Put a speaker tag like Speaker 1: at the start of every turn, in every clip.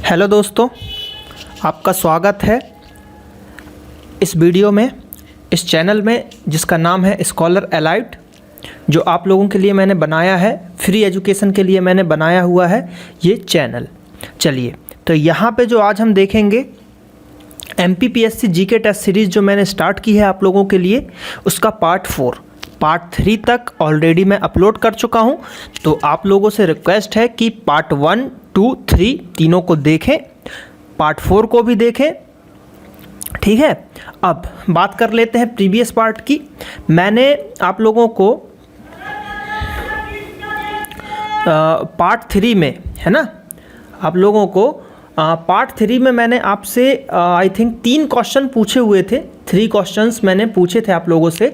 Speaker 1: Hello दोस्तों, आपका स्वागत है इस वीडियो में, इस चैनल में जिसका नाम है स्कॉलर एलाइट, जो आप लोगों के लिए मैंने बनाया है, फ्री एजुकेशन के लिए मैंने बनाया हुआ है ये चैनल। चलिए, तो यहाँ पे जो आज हम देखेंगे MPPSC जीके टेस्ट सीरीज़ जो मैंने स्टार्ट की है आप लोगों के लिए, उसका पार्ट 3 तक ऑलरेडी मैं अपलोड कर चुका हूँ। तो आप लोगों से रिक्वेस्ट है कि पार्ट 1, 2, 3 तीनों को देखें, पार्ट 4 को भी देखें, ठीक है। अब बात कर लेते हैं प्रीवियस पार्ट की। मैंने आप लोगों को पार्ट 3 में, है ना, आप लोगों को पार्ट 3 में मैंने आपसे आई थिंक 3 क्वेश्चन पूछे हुए थे, 3 क्वेश्चंस मैंने पूछे थे आप लोगों से।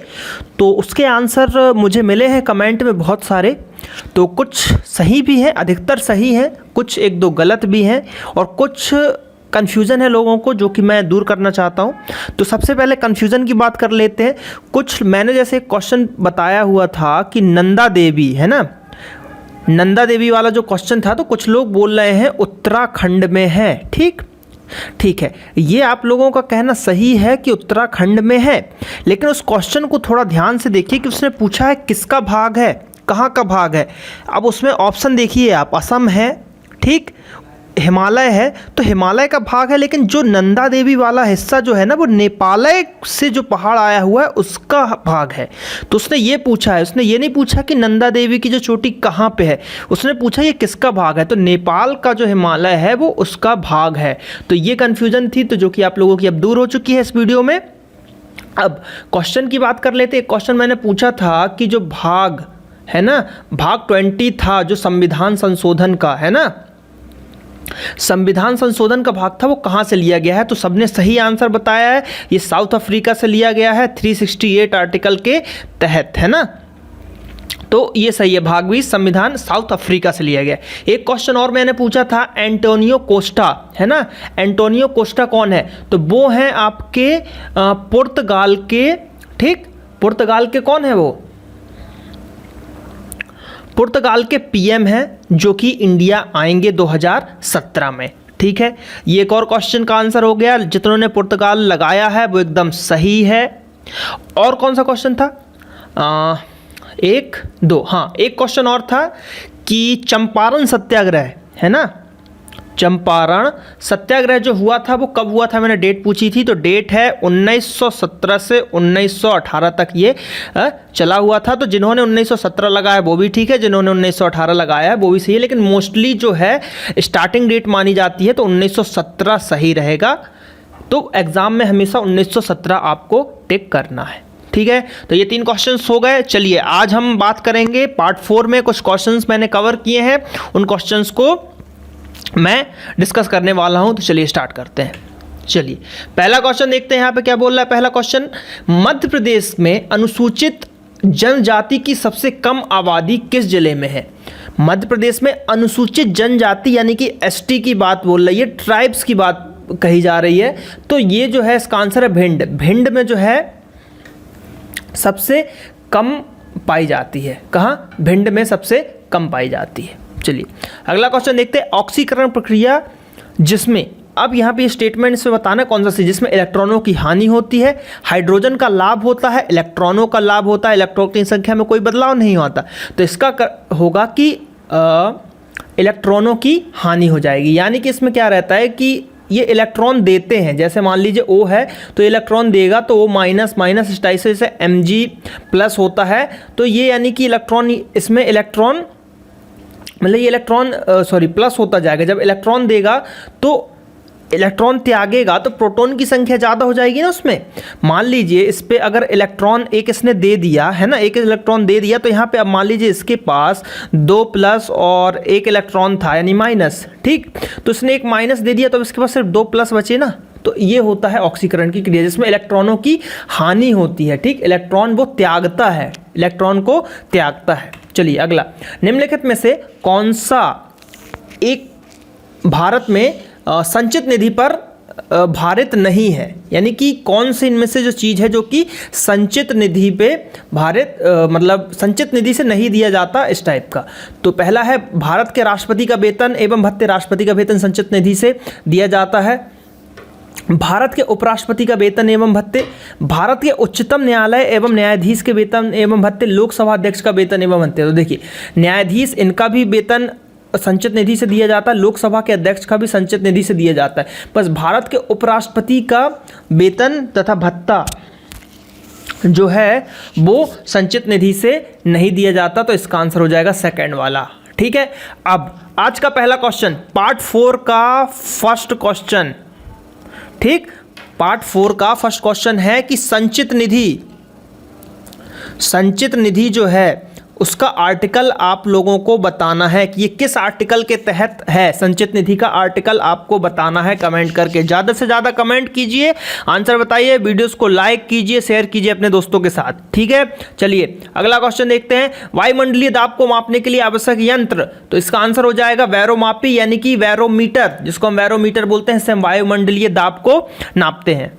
Speaker 1: तो उसके आंसर मुझे मिले हैं कमेंट में बहुत सारे, तो कुछ सही भी हैं, अधिकतर सही हैं, कुछ 1-2 गलत भी हैं, और कुछ कन्फ्यूज़न है लोगों को जो कि मैं दूर करना चाहता हूं। तो सबसे पहले कन्फ्यूज़न की बात कर लेते हैं। कुछ मैंने जैसे क्वेश्चन बताया हुआ था कि नंदा देवी, है ना, नंदा देवी वाला जो क्वेश्चन था, तो कुछ लोग बोल रहे हैं उत्तराखंड में है। ठीक है, ये आप लोगों का कहना सही है कि उत्तराखंड में है, लेकिन उस क्वेश्चन को थोड़ा ध्यान से देखिए कि उसने पूछा है किसका भाग है, कहाँ का भाग है। अब उसमें ऑप्शन देखिए आप, असम है, ठीक, हिमालय है, तो हिमालय का भाग है, लेकिन जो नंदा देवी वाला हिस्सा जो है ना, वो नेपालय से जो पहाड़ आया हुआ है उसका भाग है। तो उसने ये पूछा है, उसने ये नहीं पूछा कि नंदा देवी की जो चोटी कहाँ पे है, उसने पूछा ये किसका भाग है। तो नेपाल का जो हिमालय है वो उसका भाग है। तो ये कन्फ्यूज़न थी, तो जो कि आप लोगों की अब दूर हो चुकी है इस वीडियो में। अब क्वेश्चन की बात कर लेते हैं। क्वेश्चन मैंने पूछा था कि जो भाग है ना, भाग 20 था जो संविधान संशोधन का, है ना, संविधान संशोधन का भाग था, वो कहाँ से लिया गया है। तो सबने सही आंसर बताया है, ये साउथ अफ्रीका से लिया गया है 368 आर्टिकल के तहत, है ना। तो ये सही है, भाग 20 संविधान साउथ अफ्रीका से लिया गया। एक क्वेश्चन और मैंने पूछा था, एंटोनियो कोस्टा, है ना, एंटोनियो कोस्टा कौन है। तो वो हैं आपके पुर्तगाल के, ठीक, पुर्तगाल के कौन है, वो पुर्तगाल के PM हैं जो कि इंडिया आएंगे 2017 में, ठीक है। ये एक और क्वेश्चन का आंसर हो गया। जितनों ने पुर्तगाल लगाया है वो एकदम सही है। और कौन सा क्वेश्चन था, 1, 2, हाँ, एक क्वेश्चन और था कि चंपारण सत्याग्रह, है ना, चंपारण सत्याग्रह जो हुआ था वो कब हुआ था, मैंने डेट पूछी थी। तो डेट है 1917 से 1918 तक ये चला हुआ था। तो जिन्होंने 1917 लगाया वो भी ठीक है, जिन्होंने 1918 लगाया है वो भी सही है, लेकिन मोस्टली जो है स्टार्टिंग डेट मानी जाती है, तो 1917 सही रहेगा। तो एग्ज़ाम में हमेशा 1917 आपको टिक करना है, ठीक है। तो ये 3 क्वेश्चंस हो गए। चलिए, आज हम बात करेंगे पार्ट 4 में। कुछ क्वेश्चंस मैंने कवर किए हैं, उन क्वेश्चंस को मैं डिस्कस करने वाला हूं। तो चलिए स्टार्ट करते हैं। चलिए, पहला क्वेश्चन देखते हैं यहाँ पे क्या बोल रहा है। पहला क्वेश्चन, मध्य प्रदेश में अनुसूचित जनजाति की सबसे कम आबादी किस जिले में है। मध्य प्रदेश में अनुसूचित जनजाति यानी कि ST की बात बोल रही है, ट्राइब्स की बात कही जा रही है। तो ये जो है इसका आंसर है भिंड। भिंड में जो है सबसे कम पाई जाती है। कहाँ, भिंड में सबसे कम पाई जाती है। चलिए अगला क्वेश्चन देखते हैं, ऑक्सीकरण प्रक्रिया जिसमें, अब यहाँ पे स्टेटमेंट से बताना कौन सा सी, जिसमें इलेक्ट्रॉनों की हानि होती है, हाइड्रोजन का लाभ होता है, इलेक्ट्रॉनों का लाभ होता है, इलेक्ट्रॉन की संख्या में कोई बदलाव नहीं होता। तो इसका होगा कि इलेक्ट्रॉनों की हानि हो जाएगी। यानी कि इसमें क्या रहता है कि ये इलेक्ट्रॉन देते हैं, जैसे मान लीजिए O है तो इलेक्ट्रॉन देगा, तो O माइनस इस टाइप से Mg+ होता है। तो ये यानी कि इलेक्ट्रॉन, इसमें इलेक्ट्रॉन मतलब ये इलेक्ट्रॉन प्लस होता जाएगा। जब इलेक्ट्रॉन देगा तो इलेक्ट्रॉन त्यागेगा तो प्रोटॉन की संख्या ज़्यादा हो जाएगी ना उसमें। मान लीजिए इस पर अगर इलेक्ट्रॉन एक इसने दे दिया है ना, एक इलेक्ट्रॉन दे दिया, तो यहाँ पे अब मान लीजिए इसके पास 2+ और 1 इलेक्ट्रॉन था यानी माइनस, ठीक। तो इसने एक माइनस दे दिया तो इसके पास सिर्फ 2+ बचे ना। तो ये होता है ऑक्सीकरण की क्रिया, जिसमें इलेक्ट्रॉनों की हानि होती है, ठीक। इलेक्ट्रॉन वो त्यागता है, इलेक्ट्रॉन को त्यागता है। चलिए अगला, निम्नलिखित में से कौन सा एक भारत में संचित निधि पर भारित नहीं है, यानी कि कौन से इनमें से जो चीज़ है जो कि संचित निधि पे भारित मतलब संचित निधि से नहीं दिया जाता, इस टाइप का। तो पहला है भारत के राष्ट्रपति का वेतन एवं भत्ते, राष्ट्रपति का वेतन संचित निधि से दिया जाता है। भारत के उपराष्ट्रपति का वेतन एवं भत्ते, भारत के उच्चतम न्यायालय एवं न्यायाधीश के वेतन एवं भत्ते, लोकसभा अध्यक्ष का वेतन एवं भत्ते। तो देखिए न्यायाधीश इनका भी वेतन संचित निधि से दिया जाता है, लोकसभा के अध्यक्ष का भी संचित निधि से दिया जाता है। बस भारत के उपराष्ट्रपति का वेतन तथा भत्ता जो है वो संचित निधि से नहीं दिया जाता, तो इसका आंसर हो जाएगा सेकंड वाला। ठीक है, अब आज का पहला क्वेश्चन, पार्ट 4 का फर्स्ट क्वेश्चन। ठीक, पार्ट 4 का फर्स्ट क्वेश्चन है कि संचित निधि जो है उसका आर्टिकल आप लोगों को बताना है कि ये किस आर्टिकल के तहत है। संचित निधि का आर्टिकल आपको बताना है कमेंट करके। ज़्यादा से ज़्यादा कमेंट कीजिए, आंसर बताइए, वीडियोस को लाइक कीजिए, शेयर कीजिए अपने दोस्तों के साथ। ठीक है, चलिए अगला क्वेश्चन देखते हैं। वायुमंडलीय दाब को मापने के लिए आवश्यक यंत्र, तो इसका आंसर हो जाएगा बैरोमापी, यानी कि बैरोमीटर, जिसको हम बैरोमीटर बोलते हैं, इससे हम वायुमंडलीय दाब को नापते हैं।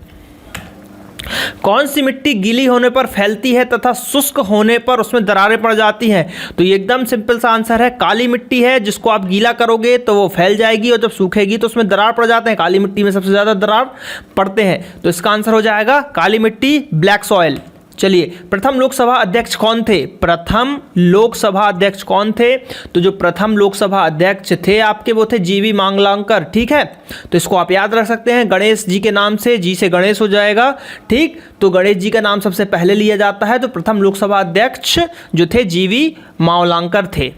Speaker 1: कौन सी मिट्टी गीली होने पर फैलती है तथा शुष्क होने पर उसमें दरारें पड़ जाती हैं? तो ये एकदम सिंपल सा आंसर है, काली मिट्टी है, जिसको आप गीला करोगे तो वो फैल जाएगी और जब सूखेगी तो उसमें दरार पड़ जाते हैं। काली मिट्टी में सबसे ज़्यादा दरार पड़ते हैं, तो इसका आंसर हो जाएगा काली मिट्टी, ब्लैक सॉइल। चलिए, प्रथम लोकसभा अध्यक्ष कौन थे? प्रथम लोकसभा अध्यक्ष कौन थे? तो जो प्रथम लोकसभा अध्यक्ष थे आपके वो थे जीवी मांगलांकर। ठीक है, तो इसको आप याद रख सकते हैं गणेश जी के नाम से, जी से गणेश हो जाएगा। ठीक, तो गणेश जी का नाम सबसे पहले लिया जाता है, तो प्रथम लोकसभा अध्यक्ष जो थे जीवी मांगलांकर थे।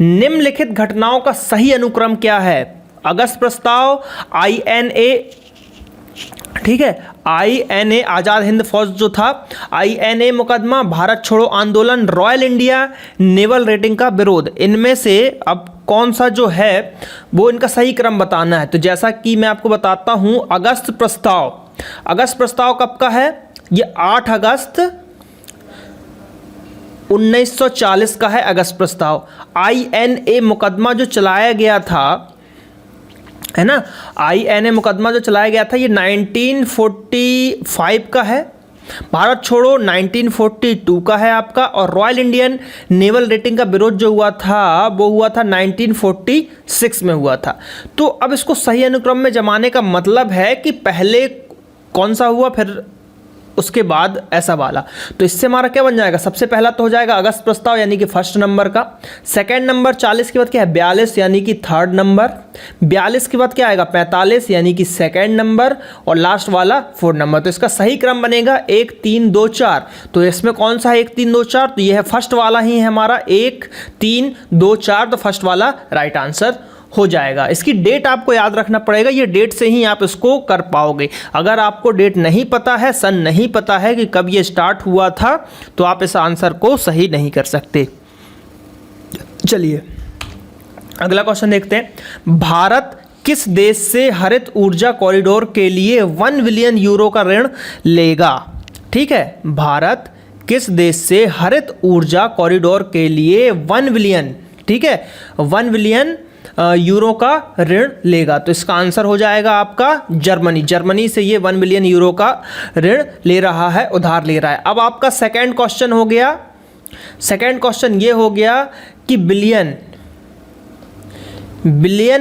Speaker 1: निम्नलिखित घटनाओं का सही अनुक्रम क्या है? अगस्त प्रस्ताव, INA, ठीक है, INA आज़ाद हिंद फौज जो था, INA मुकदमा, भारत छोड़ो आंदोलन, रॉयल इंडिया नेवल रेटिंग का विरोध, इनमें से अब कौन सा जो है वो इनका सही क्रम बताना है। तो जैसा कि मैं आपको बताता हूं, अगस्त प्रस्ताव कब का है? ये 8 अगस्त 1940 का है अगस्त प्रस्ताव। INA मुकदमा जो चलाया गया था, है ना, INA मुकदमा जो चलाया गया था ये 1945 का है। भारत छोड़ो 1942 का है आपका, और रॉयल इंडियन नेवल रेटिंग का विरोध जो हुआ था वो हुआ था 1946 में हुआ था। तो अब इसको सही अनुक्रम में जमाने का मतलब है कि पहले कौन सा हुआ फिर उसके बाद ऐसा वाला। तो इससे हमारा क्या बन जाएगा? सबसे पहला तो हो जाएगा अगस्त प्रस्ताव, यानी कि फर्स्ट नंबर का। सेकंड नंबर 40 के बाद क्या है? 42, यानी कि थर्ड नंबर। 42 के बाद क्या आएगा? 45, यानी कि सेकंड नंबर, और लास्ट वाला 4 नंबर। तो इसका सही क्रम बनेगा 1 3 2 4। तो इसमें कौन सा है 1 3 2 4? तो ये है फर्स्ट वाला ही है हमारा, 1 3 2 4, तो फर्स्ट वाला राइट आंसर हो जाएगा। इसकी डेट आपको याद रखना पड़ेगा, ये डेट से ही आप इसको कर पाओगे। अगर आपको डेट नहीं पता है, सन नहीं पता है कि कब ये स्टार्ट हुआ था, तो आप इस आंसर को सही नहीं कर सकते। चलिए अगला क्वेश्चन देखते हैं। भारत किस देश से हरित ऊर्जा कॉरिडोर के लिए 1 बिलियन यूरो का ऋण लेगा? ठीक है, भारत किस देश से हरित ऊर्जा कॉरिडोर के लिए 1 बिलियन, ठीक है, 1 बिलियन यूरो का ऋण लेगा? तो इसका आंसर हो जाएगा आपका जर्मनी। जर्मनी से ये 1 बिलियन यूरो का ऋण ले रहा है, उधार ले रहा है। अब आपका सेकंड क्वेश्चन हो गया, सेकंड क्वेश्चन ये हो गया कि बिलियन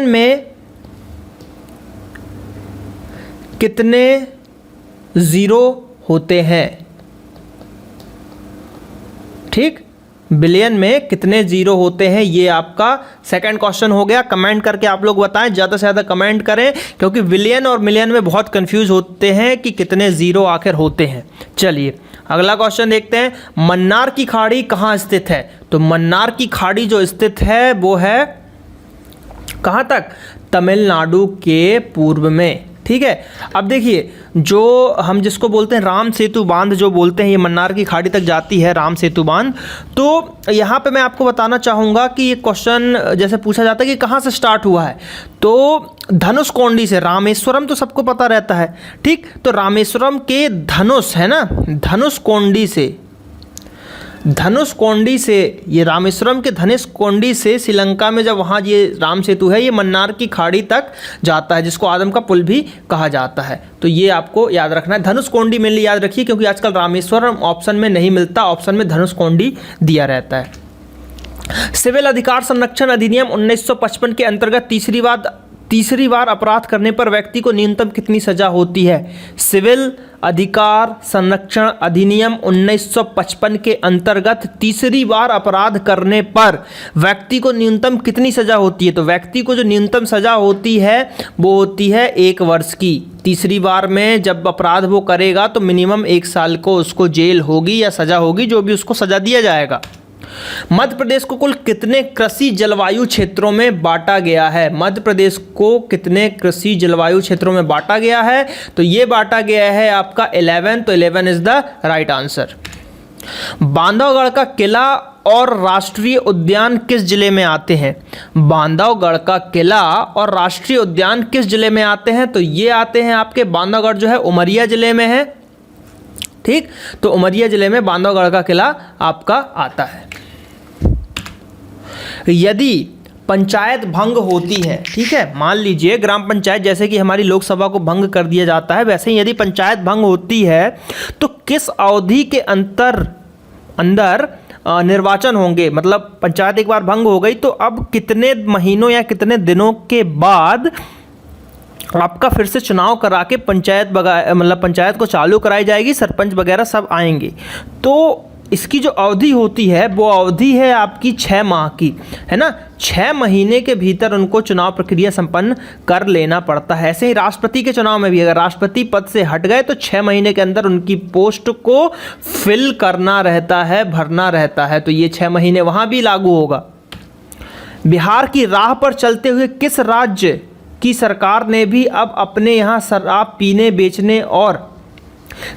Speaker 1: में कितने जीरो होते हैं? ठीक, बिलियन में कितने जीरो होते हैं, ये आपका सेकंड क्वेश्चन हो गया। कमेंट करके आप लोग बताएं, ज़्यादा से ज़्यादा कमेंट करें, क्योंकि बिलियन और मिलियन में बहुत कंफ्यूज होते हैं कि कितने जीरो आखिर होते हैं। चलिए अगला क्वेश्चन देखते हैं। मन्नार की खाड़ी कहाँ स्थित है? तो मन्नार की खाड़ी जो स्थित है वो है कहाँ तक? तमिलनाडु के पूर्व में। ठीक है, अब देखिए जो हम जिसको बोलते हैं राम सेतु बांध जो बोलते हैं, ये मन्नार की खाड़ी तक जाती है राम सेतु बांध। तो यहाँ पे मैं आपको बताना चाहूँगा कि ये क्वेश्चन जैसे पूछा जाता है कि कहाँ से स्टार्ट हुआ है, तो धनुषकोडी से। रामेश्वरम तो सबको पता रहता है, ठीक, तो रामेश्वरम के धनुष है ना, धनुषकोडी से, धनुषकोडी से, ये रामेश्वरम के धनुषकोडी से श्रीलंका में जब वहाँ ये राम सेतु है, ये मन्नार की खाड़ी तक जाता है, जिसको आदम का पुल भी कहा जाता है। तो ये आपको याद रखना है। धनुषकोडी मेनली याद रखिए, क्योंकि आजकल रामेश्वरम ऑप्शन में नहीं मिलता, ऑप्शन में धनुषकोडी दिया रहता है। सिविल अधिकार संरक्षण अधिनियम 1955 के अंतर्गत तीसरी बार अपराध करने पर व्यक्ति को न्यूनतम कितनी सजा होती है? सिविल अधिकार संरक्षण अधिनियम 1955 के अंतर्गत तीसरी बार अपराध करने पर व्यक्ति को न्यूनतम कितनी सजा होती है? तो व्यक्ति को जो न्यूनतम सजा होती है वो होती है 1 वर्ष की। तीसरी बार में जब अपराध वो करेगा तो मिनिमम 1 साल को उसको जेल होगी या सजा होगी, जो भी उसको सजा दिया जाएगा। मध्य प्रदेश को कुल कितने कृषि जलवायु क्षेत्रों में बांटा गया है? मध्य प्रदेश को कितने कृषि जलवायु क्षेत्रों में बांटा गया है? तो ये बांटा गया है आपका 11, तो 11 is the right answer. Bandhavgarh का किला और राष्ट्रीय उद्यान किस जिले में आते हैं? बांधवगढ़ का किला और राष्ट्रीय उद्यान किस जिले में आते हैं? तो ये आते हैं आपके, बांधवगढ़ जो है उमरिया जिले में है, ठीक। तो उमरिया जिले में बांधवगढ़ का किला आपका आता है। यदि पंचायत भंग होती है, ठीक है, मान लीजिए ग्राम पंचायत जैसे कि हमारी लोकसभा को भंग कर दिया जाता है, वैसे ही यदि पंचायत भंग होती है तो किस अवधि के अंदर निर्वाचन होंगे? मतलब पंचायत एक बार भंग हो गई तो अब कितने महीनों या कितने दिनों के बाद आपका फिर से चुनाव करा के पंचायत को चालू कराई जाएगी, सरपंच वगैरह सब आएंगे। तो इसकी जो अवधि होती है वो अवधि है आपकी 6 माह की, है ना। 6 महीने के भीतर उनको चुनाव प्रक्रिया संपन्न कर लेना पड़ता है। ऐसे ही राष्ट्रपति के चुनाव में भी अगर राष्ट्रपति पद से हट गए तो 6 महीने के अंदर उनकी पोस्ट को फिल करना रहता है, भरना रहता है। तो ये 6 महीने वहाँ भी लागू होगा। बिहार की राह पर चलते हुए किस राज्य की सरकार ने भी अब अपने यहाँ शराब पीने, बेचने और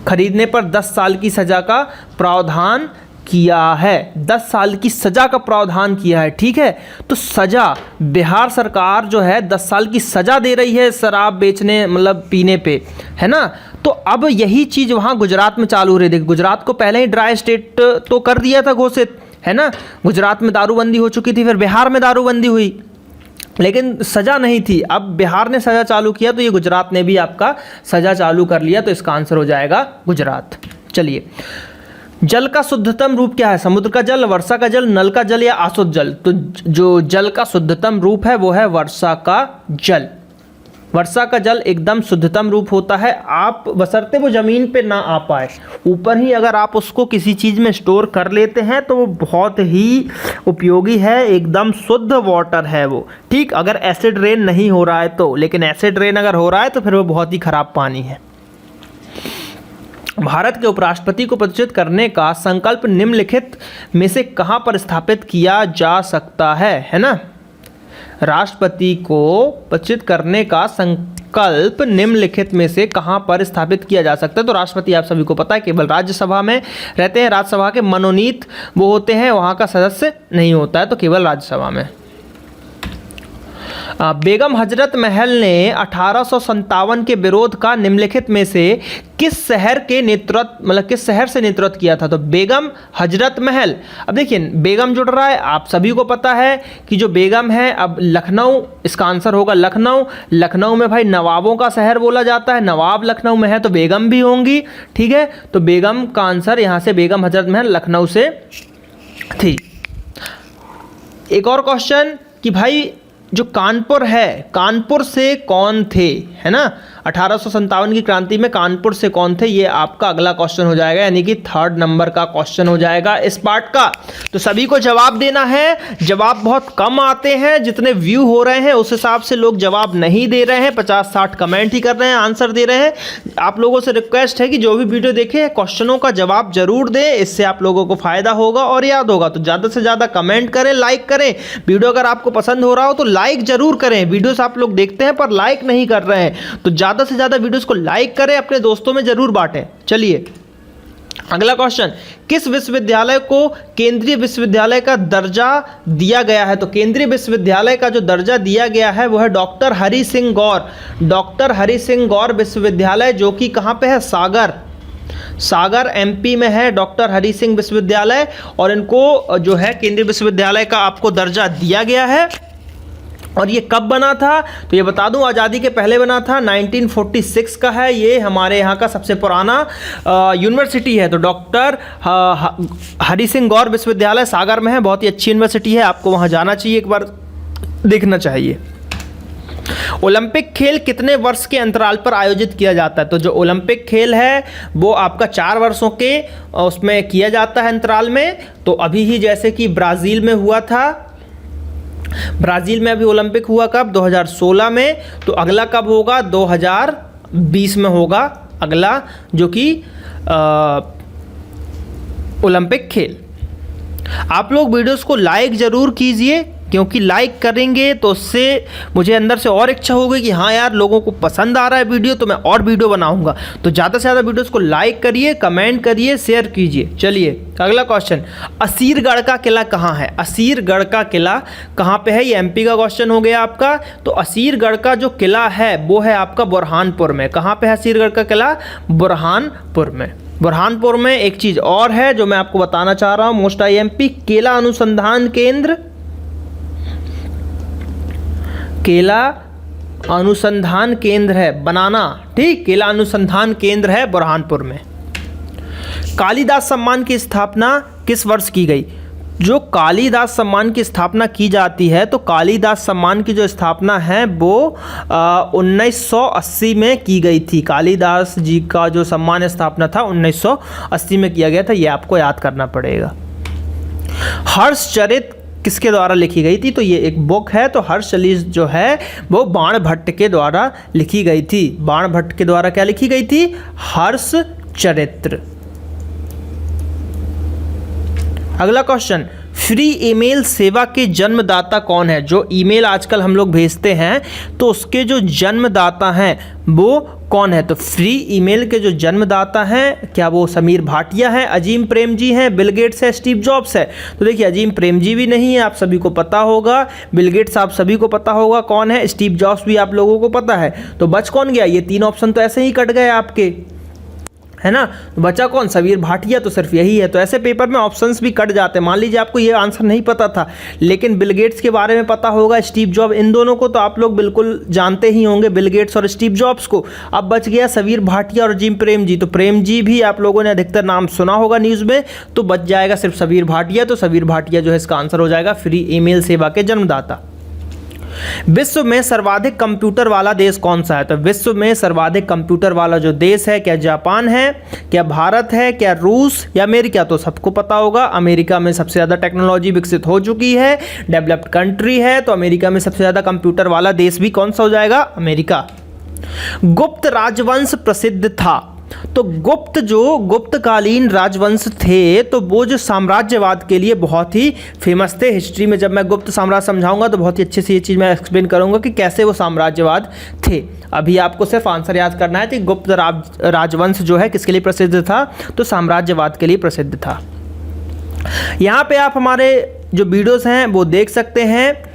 Speaker 1: खरीदने पर 10 साल की सज़ा का प्रावधान किया है? 10 साल की सज़ा का प्रावधान किया है, ठीक है। तो सज़ा, बिहार सरकार जो है 10 साल की सज़ा दे रही है शराब बेचने मतलब पीने पे, है ना। तो अब यही चीज़ वहाँ गुजरात में चालू हो रही है। गुजरात को पहले ही ड्राई स्टेट तो कर दिया था घोषित, है ना। गुजरात में दारूबंदी हो चुकी थी, फिर बिहार में दारूबंदी हुई, लेकिन सज़ा नहीं थी। अब बिहार ने सज़ा चालू किया तो ये गुजरात ने भी आपका सज़ा चालू कर लिया, तो इसका आंसर हो जाएगा गुजरात। चलिए, जल का शुद्धतम रूप क्या है? समुद्र का जल, वर्षा का जल, नल का जल या आसुत जल? तो जो जल का शुद्धतम रूप है वो है वर्षा का जल। वर्षा का जल एकदम शुद्धतम रूप होता है। आप बशर्ते वो ज़मीन पे ना आ पाए, ऊपर ही अगर आप उसको किसी चीज़ में स्टोर कर लेते हैं तो वो बहुत ही उपयोगी है, एकदम शुद्ध वाटर है वो, ठीक। अगर एसिड रेन नहीं हो रहा है तो, लेकिन एसिड रेन अगर हो रहा है तो फिर वो बहुत ही ख़राब पानी है। भारत के उपराष्ट्रपति को प्रतिष्ठित करने का संकल्प निम्नलिखित में से कहाँ पर स्थापित किया जा सकता है ना। राष्ट्रपति को प्रतिष्ठित करने का संकल्प निम्नलिखित में से कहाँ पर स्थापित किया जा सकता है? तो राष्ट्रपति आप सभी को पता है केवल राज्यसभा में रहते हैं, राज्यसभा के मनोनीत वो होते हैं, वहाँ का सदस्य नहीं होता है, तो केवल राज्यसभा में। बेगम हजरत महल ने 1857 के विरोध का निम्नलिखित में से किस शहर के नेतृत्व मतलब किस शहर से नेतृत्व किया था? तो बेगम हजरत महल। अब देखिए बेगम जुड़ रहा है, आप सभी को पता है कि जो बेगम है, अब लखनऊ इसका आंसर होगा लखनऊ। लखनऊ में भाई नवाबों का शहर बोला जाता है, नवाब लखनऊ में है तो बेगम भी होंगी, ठीक है। तो बेगम का आंसर यहाँ से बेगम हजरत महल लखनऊ से थी। एक और क्वेश्चन कि भाई जो कानपुर है, कानपुर से कौन थे, है ना। 1857 की क्रांति में कानपुर से कौन थे, ये आपका अगला क्वेश्चन हो जाएगा, यानी कि 3rd नंबर का क्वेश्चन हो जाएगा इस पार्ट का। तो सभी को जवाब देना है। जवाब बहुत कम आते हैं, जितने व्यू हो रहे हैं उस हिसाब से लोग जवाब नहीं दे रहे हैं, 50-60 कमेंट ही कर रहे हैं, आंसर दे रहे हैं। आप लोगों से रिक्वेस्ट है कि जो भी वीडियो देखें क्वेश्चनों का जवाब जरूर दें, इससे आप लोगों को फायदा होगा और याद होगा। तो ज़्यादा से ज़्यादा कमेंट करें, लाइक करें। वीडियो अगर आपको पसंद हो रहा हो तो लाइक जरूर करें। वीडियोस आप लोग देखते हैं पर लाइक नहीं कर रहे हैं, तो ज़्यादा से ज़्यादा वीडियोस को लाइक करें, अपने दोस्तों में जरूर बांटें। चलिए अगला क्वेश्चन, किस विश्वविद्यालय को केंद्रीय विश्वविद्यालय का दर्जा दिया गया है? तो केंद्रीय विश्वविद्यालय का जो दर्जा दिया गया है वो है डॉक्टर हरि सिंह गौर। डॉक्टर हरि सिंह गौर विश्वविद्यालय, जो कि कहाँ पे है? सागर, सागर एमपी में है डॉक्टर हरि सिंह विश्वविद्यालय, और इनको जो है केंद्रीय विश्वविद्यालय का आपको दर्जा दिया गया है। और ये कब बना था तो ये बता दूं, आज़ादी के पहले बना था, 1946 का है। ये हमारे यहाँ का सबसे पुराना यूनिवर्सिटी है। तो डॉक्टर हरि सिंह गौर विश्वविद्यालय सागर में है, बहुत ही अच्छी यूनिवर्सिटी है, आपको वहाँ जाना चाहिए, एक बार देखना चाहिए। ओलंपिक खेल कितने वर्ष के अंतराल पर आयोजित किया जाता है? तो जो ओलंपिक खेल है वो आपका 4 वर्षों के उसमें किया जाता है अंतराल में। तो अभी ही जैसे कि ब्राज़ील में हुआ था, ब्राज़ील में अभी ओलंपिक हुआ कब? 2016 में। तो अगला कब होगा? 2020 में होगा अगला, जो कि ओलंपिक खेल। आप लोग वीडियोस को लाइक ज़रूर कीजिए, क्योंकि लाइक करेंगे तो उससे मुझे अंदर से और इच्छा होगी कि हाँ यार लोगों को पसंद आ रहा है वीडियो, तो मैं और वीडियो बनाऊंगा। तो ज़्यादा से ज़्यादा वीडियोस को लाइक करिए, कमेंट करिए, शेयर कीजिए। चलिए अगला क्वेश्चन, असीरगढ़ का किला कहाँ है? असीरगढ़ का किला कहाँ पे है? ये एमपी का क्वेश्चन हो गया आपका। तो असीरगढ़ का जो किला है वो है आपका बुरहानपुर में। कहाँ पे है असीरगढ़ का किला? बुरहानपुर में। बुरहानपुर में एक चीज़ और है जो मैं आपको बताना चाह रहा हूँ, मोस्ट IMP, केला अनुसंधान केंद्र, केला अनुसंधान केंद्र है बनाना, ठीक, केला अनुसंधान केंद्र है बुरहानपुर में। कालिदास सम्मान की स्थापना किस वर्ष की गई? जो कालिदास सम्मान की स्थापना की जाती है, तो कालिदास सम्मान की जो स्थापना है वो 1980 में की गई थी। कालिदास जी का जो सम्मान स्थापना था 1980 में किया गया था, ये आपको याद करना पड़ेगा। हर्षचरित किसके द्वारा लिखी गई थी? तो ये एक बुक है। तो हर्षचरित जो है वो बाणभट्ट के द्वारा लिखी गई थी। बाणभट्ट के द्वारा क्या लिखी गई थी? हर्षचरित्र। अगला क्वेश्चन, फ्री ईमेल सेवा के जन्मदाता कौन है? जो ईमेल आजकल हम लोग भेजते हैं तो उसके जो जन्मदाता हैं वो कौन है? तो फ्री ईमेल के जो जन्मदाता हैं, क्या वो समीर भाटिया हैं, अजीम प्रेम जी हैं, बिल गेट्स है, स्टीव जॉब्स है? तो देखिए अजीम प्रेम जी भी नहीं है, आप सभी को पता होगा। बिल गेट्स आप सभी को पता होगा कौन है। स्टीव जॉब्स भी आप लोगों को पता है। तो बच कौन गया? ये 3 ऑप्शन तो ऐसे ही कट गए आपके, है ना। तो बचा कौन? समीर भाटिया। तो सिर्फ यही है। तो ऐसे पेपर में ऑप्शंस भी कट जाते हैं। मान लीजिए आपको ये आंसर नहीं पता था, लेकिन बिल गेट्स के बारे में पता होगा, स्टीव जॉब, इन दोनों को तो आप लोग बिल्कुल जानते ही होंगे, बिल गेट्स और स्टीव जॉब्स को। अब बच गया समीर भाटिया और अजीम प्रेम जी। तो प्रेम जी भी आप लोगों ने अधिकतर नाम सुना होगा न्यूज़ में, तो बच जाएगा सिर्फ समीर भाटिया। तो समीर भाटिया जो है इसका आंसर हो जाएगा फ्री ईमेल सेवा के जन्मदाता। विश्व में सर्वाधिक कंप्यूटर वाला देश कौन सा है? तो विश्व में सर्वाधिक कंप्यूटर वाला जो देश है, क्या जापान है, क्या भारत है, क्या रूस या अमेरिका? तो सबको पता होगा अमेरिका में सबसे ज़्यादा टेक्नोलॉजी विकसित हो चुकी है, डेवलप्ड कंट्री है। तो अमेरिका में सबसे ज़्यादा कंप्यूटर वाला देश भी कौन सा हो जाएगा? अमेरिका। गुप्त राजवंश प्रसिद्ध था। तो गुप्तकालीन राजवंश थे, तो वो जो साम्राज्यवाद के लिए बहुत ही फेमस थे। हिस्ट्री में जब मैं गुप्त साम्राज्य समझाऊंगा तो बहुत ही अच्छे से ये चीज़ मैं एक्सप्लेन करूंगा कि कैसे वो साम्राज्यवाद थे। अभी आपको सिर्फ आंसर याद करना है कि गुप्त राजवंश जो है किसके लिए प्रसिद्ध था? तो साम्राज्यवाद के लिए प्रसिद्ध था। यहाँ पे आप हमारे जो वीडियोस हैं वो देख सकते हैं।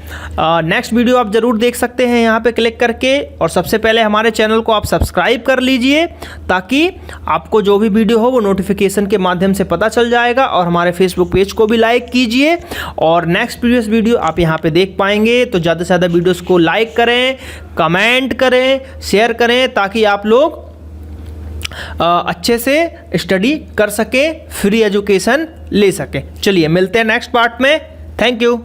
Speaker 1: नेक्स्ट वीडियो आप ज़रूर देख सकते हैं यहाँ पे क्लिक करके। और सबसे पहले हमारे चैनल को आप सब्सक्राइब कर लीजिए, ताकि आपको जो भी वीडियो हो वो नोटिफिकेशन के माध्यम से पता चल जाएगा। और हमारे फेसबुक पेज को भी लाइक कीजिए, और नेक्स्ट प्रीवियस वीडियो आप यहाँ पे देख पाएंगे। तो ज़्यादा से ज़्यादा वीडियोस को लाइक करें, कमेंट करें, शेयर करें, ताकि आप लोग अच्छे से स्टडी कर सकें, फ्री एजुकेशन ले सकें। चलिए मिलते हैं नेक्स्ट पार्ट में। Thank you.